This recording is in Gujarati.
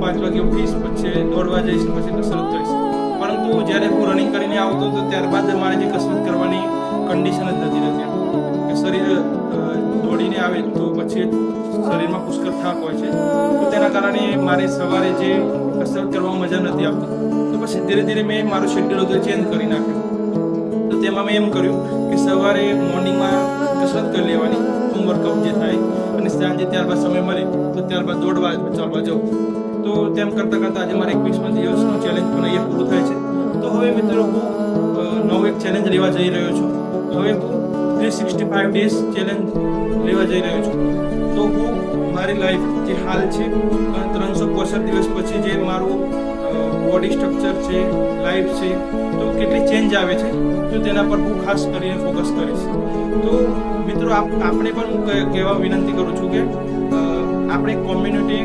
5 વાગે ઉઠીશ, પછી દોડવા જઈશ, પછી કસરત કરીશ. પરંતુ જ્યારે હું રનિંગ કરીને આવતો હતો ત્યારબાદ મારે જે કસરત કરવાની કન્ડિશન જ નથી રહેતી. કે શરીર દોડીને આવે તો પછી શરીરમાં પુષ્કળ થાક હોય છે, તો તેના કારણે મારે સવારે જે કસરત કરવામાં મજા નથી આવતી. તો પછી ધીરે ધીરે મેં મારું શેડ્યુલ હતું ચેન્જ કરી નાખ્યું. તો તેમાં મેં એમ કર્યું કે સવારે મોર્નિંગમાં કસરત કરી લેવાની, હોમ વર્કઆઉટ જે થાય, અને સાંજે ત્યારબાદ સમય મળે તો ત્યારબાદ દોડવા ચાલવા જાઉં. તો તેમ કરતાં કરતાં આજે મારે 21 દિવસનો ચેલેન્જ પણ અહીંયા પૂરું થાય છે. તો હવે મિત્રો હું નવો એક ચેલેન્જ લેવા જઈ રહ્યો છું. હવે હું 365 ડેઝ ચેલેન્જ લેવા જઈ રહ્યો છું. તો હું મારી લાઈફ જે હાલ છે 365 દિવસ પછી જે મારું બોડી સ્ટ્રક્ચર છે, લાઈફ છે, તો કેટલી ચેન્જ આવે છે, તો તેના પર હું ખાસ કરીને ફોકસ કરીશ. તો મિત્રો આપણે પણ હું કહેવા વિનંતી કરું છું કે આપણે કોમ્યુનિટી